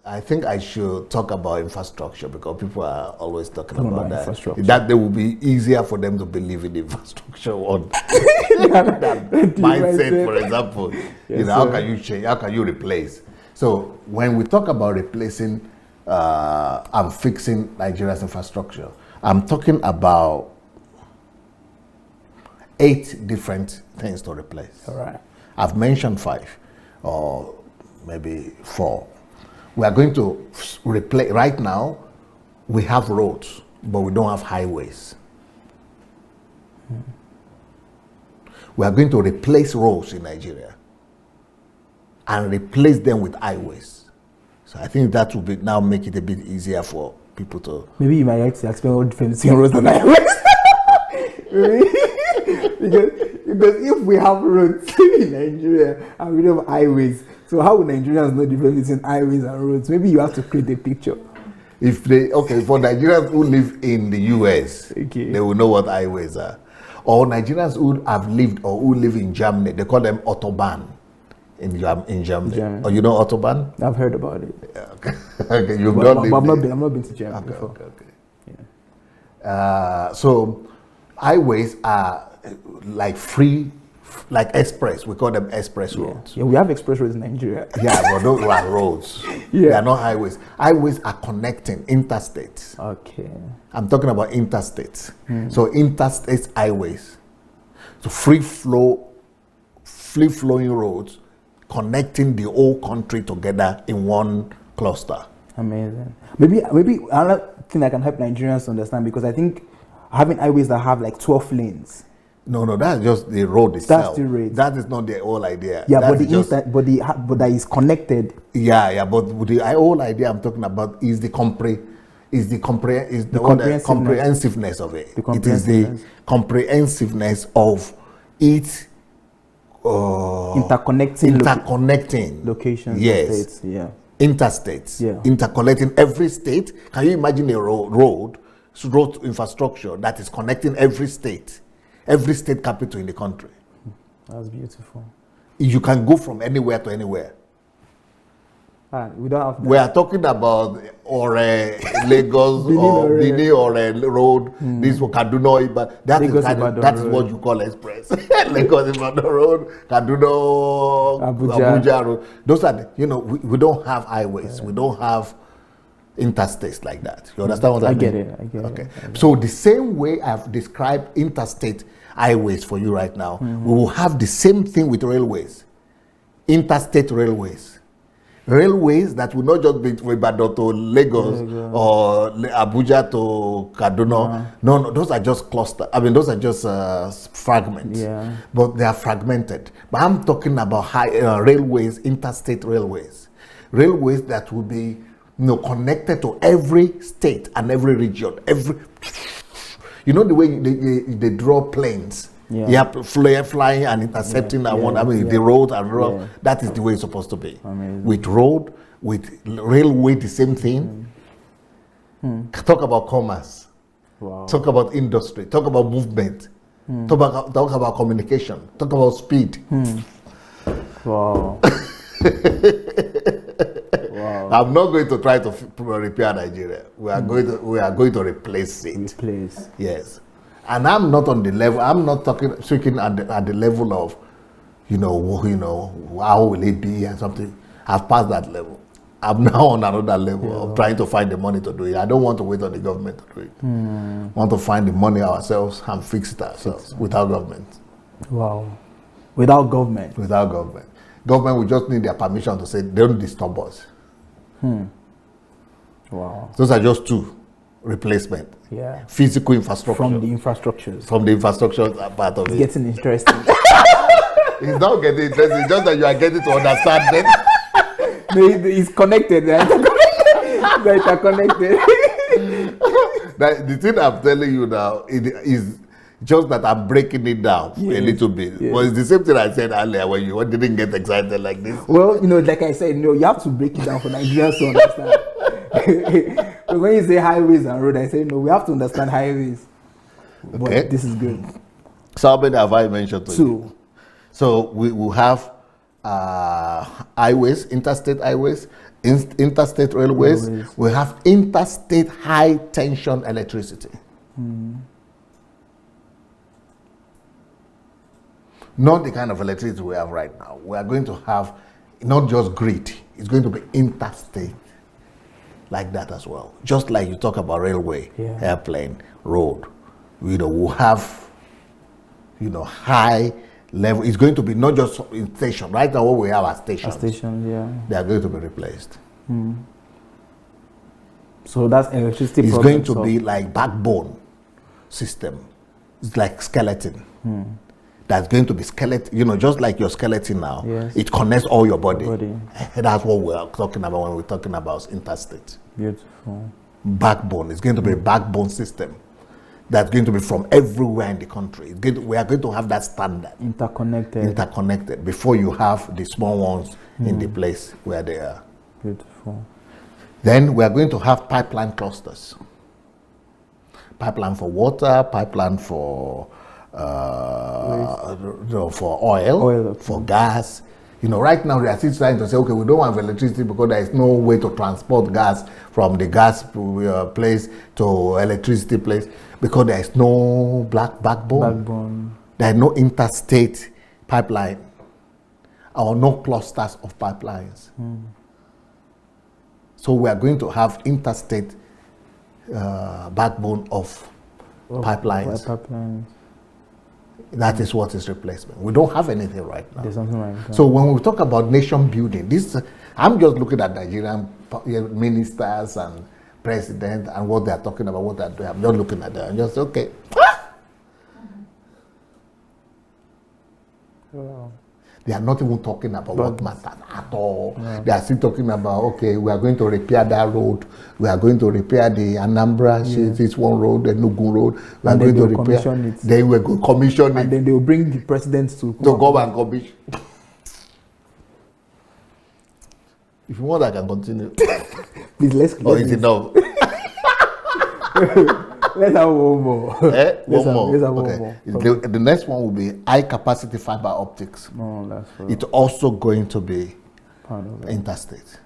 I think I should talk about infrastructure because people are always talking about that. Infrastructure. That it will be easier for them to believe in the infrastructure one. That mindset, for example, Yes, how can you change? How can you replace? So when we talk about replacing and fixing Nigeria's infrastructure, I'm talking about 8 different things to replace. All right. I've mentioned 5 or maybe 4. We are going to replace, right now, we have roads, but we don't have highways. We are going to replace roads in Nigeria and replace them with highways. So I think that will be now make it a bit easier for people to... Maybe you might like to explain what difference between roads and highways. because if we have roads in Nigeria and we don't have highways, so how would Nigerians know the difference between highways and roads? Maybe you have to create a picture. If they, for Nigerians who live in the US, they will know what highways are. Or Nigerians who have lived or who live in Germany, they call them Autobahn in Germany. Or you know Autobahn? I've heard about it. Okay, okay. You've I've not been to Germany before. Okay. Yeah. So highways are like free, like express. We call them express roads. Yeah, we have express roads in Nigeria. Yeah, but those are roads. They are not highways. Highways are connecting interstates. Okay. I'm talking about interstates. So interstates highways. So free flowing roads connecting the whole country together in one cluster. Amazing. Maybe another thing that can help Nigerians understand, because I think having highways that have like 12 lanes. No, that's just the road itself. That's the road. That is not the whole idea. Yeah, that's but that is connected. Yeah, but the whole idea I'm talking about is the comprehensiveness of it. It is the comprehensiveness of its interconnecting locations. Yes. States. Yeah. Interstates. Yeah. Interconnecting every state. Can you imagine a road infrastructure that is connecting every state capital in the country? That's beautiful. You can go from anywhere to anywhere. We don't have that. We are talking about Lagos or Benin or road. This was Kaduna, but that is what you call express. Lagos Ibadan road, Kaduna, Abuja road. Those are we don't have highways. We don't have interstates like that. You understand what I mean? I get it. Okay. So the same way I've described interstate highways for you right now, we will have the same thing with railways. Interstate railways. Railways that will not just be Ibadan to Lagos or Abuja to Kaduna. No, those are just clusters. I mean, those are just fragments. Yeah. But they are fragmented. But I'm talking about railways, interstate railways. Railways that will be connected to every state and every region. The way they draw planes. Yeah. You have flying and intercepting the road and road. Yeah. That is the way it's supposed to be. Amazing. With road, with railway, the same thing. Talk about commerce. Wow. Talk about industry. Talk about movement. Talk about communication. Talk about speed. Wow. Wow. I'm not going to try to repair Nigeria. We are going to replace it. Replace. Yes. And I'm not on the level. I'm not speaking at the level of, how will it be and something. I've passed that level. I'm now on another level of trying to find the money to do it. I don't want to wait on the government to do it. I want to find the money ourselves and fix it ourselves without government. Wow. Without government. Without government. Government will just need their permission to say don't disturb us. Wow. Those are just 2. Replacement. Yeah. Physical infrastructure. From the infrastructures. From the infrastructure part of it. It's getting interesting. It's not getting interesting. It's just that you are getting to understand it. It's connected. They're interconnected. The thing I'm telling you now is just that I'm breaking it down a little bit. Yes. But it's the same thing I said earlier when you didn't get excited like this. Well, like I said, you have to break it down for Nigerians to understand. So when you say highways and road, I say no, we have to understand highways. Okay. But this is good. So how many have I mentioned to you? 2. So we will have highways, interstate highways, interstate railways. We have interstate high tension electricity. Not the kind of electricity we have right now. We are going to have not just grid, it's going to be interstate like that as well. Just like you talk about railway, airplane, road, we'll have, high level. It's going to be not just in station. Right now, what we have are stations. They are going to be replaced. So that's electricity. It's going to be like backbone system. It's like skeleton. That's going to be skeleton, just like your skeleton now. It connects all your body. That's what we're talking about when we're talking about interstate. Beautiful. Backbone. It's going to be a backbone system that's going to be from everywhere in the country. We are going to have that standard. Interconnected before you have the small ones in the place where they are. Beautiful. Then we are going to have pipeline clusters. Pipeline for water, pipeline for oil, for gas. Right now they are still trying to say, okay, we don't have electricity because there is no way to transport gas from the gas place to electricity place because there is no backbone. There is no interstate pipeline or no clusters of pipelines. So we are going to have interstate backbone of pipelines. That is what is replacement. We don't have anything right now. There's something like that. So when we talk about nation building, I'm just looking at Nigerian ministers and president and what they are talking about, what they are doing. I'm just looking at that and just okay. Wow. They are not even talking about what matters at all. They are still talking about, okay, we are going to repair that road. We are going to repair the Anambra, this one road, the Nugun road. We are going to repair it. They will go commission it. And then they will bring the president to go and commission. If you want, I can continue. Please, let's is it no? Let's have one more. One more. The next one will be high capacity fiber optics. It's also going to be interstate.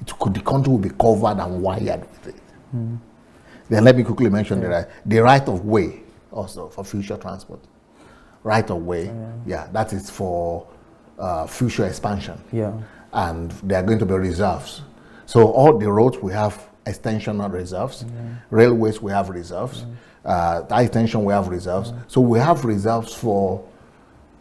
The country will be covered and wired with it. Then let me quickly mention the right of way also for future transport. Right of way, that is for future expansion. And there are going to be reserves. So all the roads we have extensional reserves, railways we have reserves, high tension we have reserves. So we have reserves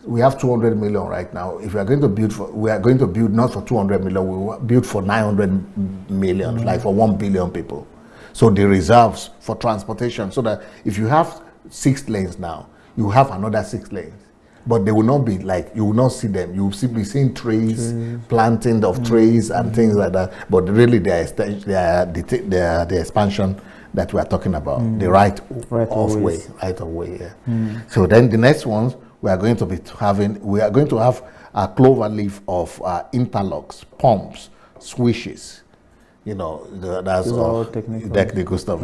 we have 200 million right now. If we are going to build we are going to build not for 200 million, we will build for 900 million, like for 1 billion people. So the reserves for transportation, so that if you have 6 lanes now, you have another 6 lanes. But they will not be like, you will not see them. You will be seeing trees, planting of trees and things like that. But really they are the expansion that we are talking about, the right of way. So then the next ones, we are going to have a clover leaf of interlocks, pumps, swishes. That's all technical stuff.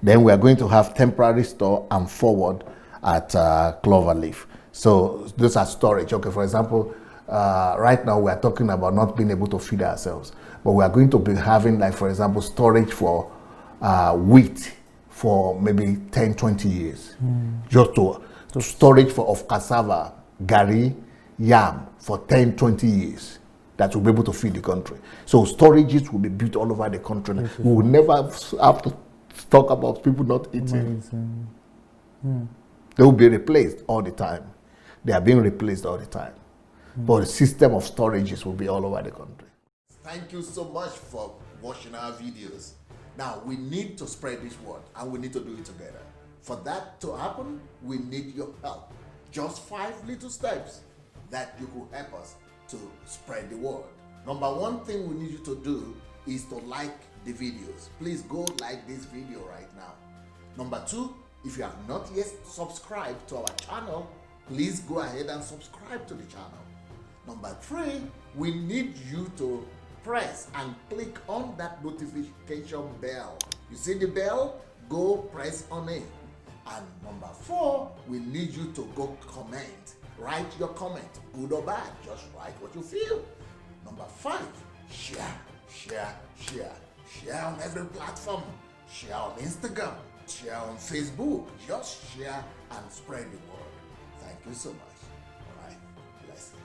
Then we are going to have temporary store and forward at clover leaf. So those are storage. Okay, for example, right now we are talking about not being able to feed ourselves, but we are going to be having, like, for example, storage for wheat for maybe 10, 20 years. Just to storage of cassava, gari, yam for 10, 20 years. That will be able to feed the country. So storages will be built all over the country. We will never have to talk about people not eating. They will be replaced all the time. They are being replaced all the time. But the system of storages will be all over the country. Thank you so much for watching our videos. Now, we need to spread this word and we need to do it together. For that to happen, we need your help. Just 5 little steps that you could help us to spread the word. Number 1 thing we need you to do is to like the videos. Please go like this video right now. Number 2, if you have not yet subscribed to our channel, please go ahead and subscribe to the channel. Number 3, we need you to press and click on that notification bell. You see the bell? Go press on it. And number 4, we need you to go comment. Write your comment, good or bad. Just write what you feel. Number 5, share. Share, share, share on every platform. Share on Instagram, share on Facebook. Just share and spread the word. Thank you so much. All right, bless you.